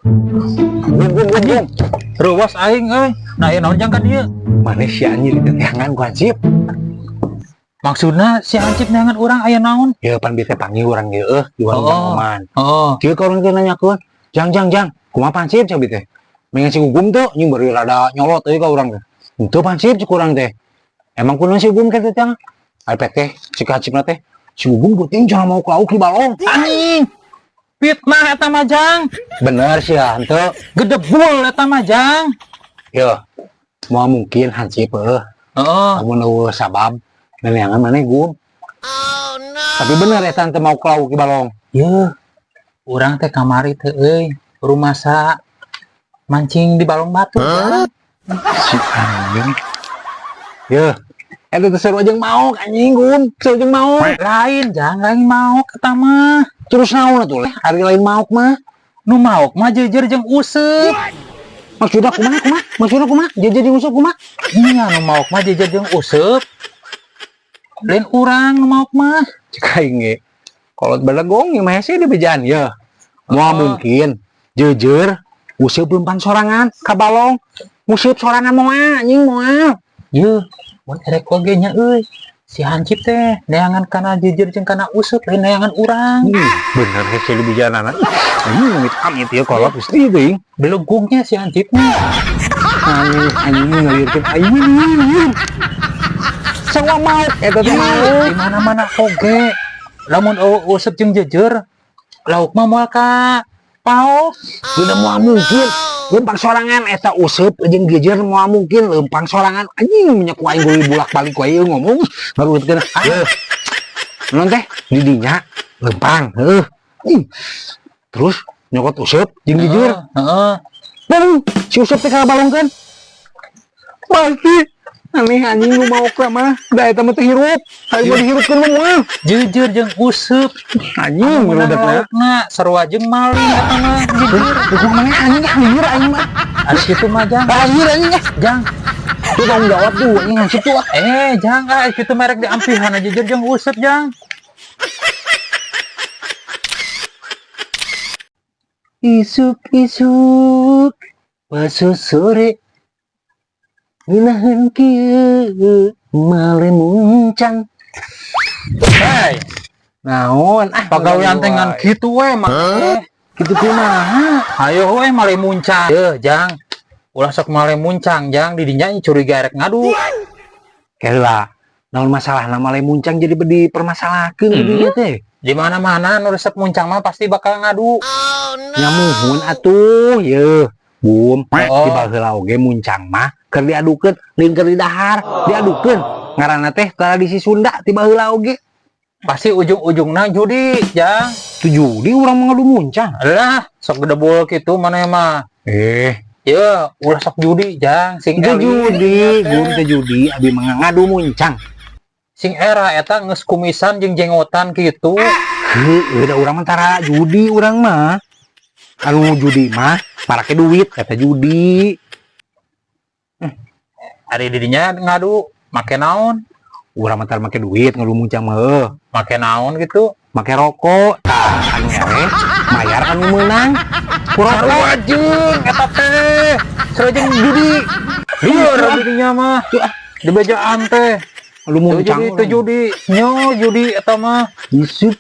Gum. Ruas aing euy. Nah aya naon jang ka dieu? Mana si anjir itu teangan ku Hansip. Maksudna si Hansip neangan urang aya naon? Ya pan bieu teh panggil urang ge di warung Kang Oman. Heeh. Kieu ka urang teh nanyakeun, "Jang, kumaha Hansip?" cabi teh. Mengen si Gugum tuh nyung bari rada nyolot teh ka urang teh. Henteu Hansip cek urang teh. Emang kunaon si Gugum teh teh? Alpet teh si Hansipna teh. Si Gugum geuting jangan mau ke lauk di balong. Anjing. Fitnah eta mah jang. Bener sih ya, henteu. Gedebul eta mah jang. Yo, mau mungkin Hansip Heeh. kamu nu sabab neneangan mana Gum. Oh no. Tapi bener ya tante mau ke lauk di balong. Yeuh. Urang teh kamari teh euy, rumasa mancing di balong batu. Si anjing. Yo, eta teh seru jeung mau anjing Gum, seru jeung mau. Lain jang, lain mau eta mah. Terus naon atuh hari lain mauk mah? Nu maok mah jejer jeung useup. Maksudna kumaha? Maksudna kumaha? Jejer jeung useup kumaha? Nya nu maok mah jejer jeung useup. Lain urang nu maok mah. Cek aing ge. Kolot belegong ieu mah hese di bejaan ya. Moal mungkin jejer useup leumpang sorangan ka balong. Useup sorangan moal anjing moal. Yeuh, mun erek oge nya euy. Si Hansip teh neangan kana jejer jeung kana useup lain neangan urang. Bener hese di bejaanana. Anjing amit ya kolot geus teuing. Belegungnya si Hansip nih. Anjing ngalieukeun aing. Sawa mau eta teh mau. Di mana-mana oge. Lamun useup jeung jejer, lauk mah moal ka paos. Udah moal mungkin leumpang sorangan eta useup jeung jejer moal mungkin leumpang sorangan. Anjing minyak ku aing geulis bolak-balik wae ngomong ngaruutkeun. Naon teh di dinya leumpang heuh. Terus nyokot useup jeung jejer. Heeh. Dan si useup teh kabalongkeun. Pasti aneh anjing lu mau ke mah da eta mah teh hirup hari mau dihirupkeun mah moal Jejer jeung useup. anjing Menurut sarua jeung maling eta mah jejer. Duh mana anjing liur aing mah Ada kitu mah jang. liur anjing Jang. tuh tanggung jawab tuh anjing hansip tuh Jang kitu merek diampihan jejer jeung useup jang. Isuk pas sore Minahan kieu male muncang. Hei, Naon pagawean teh ngan kitu we mah. Kitu kumaha? Hayo we male muncang. Yeuh, jang. Ulah sok male muncang, jang di dinya curiga erek ngadu. Kela, naon masalahna male muncang jadi dipermasalahkeun didinya teh. Di mana-mana nu resep muncang mah pasti bakal ngadu. Nyamuhun atuh yeuh. Bum, di baheula oge muncang mah keur diadukeun, lain keur di dahar, diadukeun. Ngaranna teh tradisi Sunda ti baheula oge. Pasti ujung-ujungna judi, jang. Tu judi urang mangadu muncang. Alah, sok gedebol kitu mana mah. Ya, ulah sok judi, jang. Sing Teu judi, bum teu judi, abi ngadu muncang. Sing era eta geus kumisan jeung jenggotan kitu. Heuh, da urang mah tara judi urang mah. Anu judi mah marake duit eta judi. Ari didinya ngadu make naon? Urang mah tara make duit ngadu muncang mah. Make naon gitu? Make rokok. Anu ewe mayar anu meunang. Ku rokok Anjing eta teh. Sareng judi. Lieur didinya mah. Di bejaan teh. lu muncang. Teu judi, nyo judi eta mah. Isuk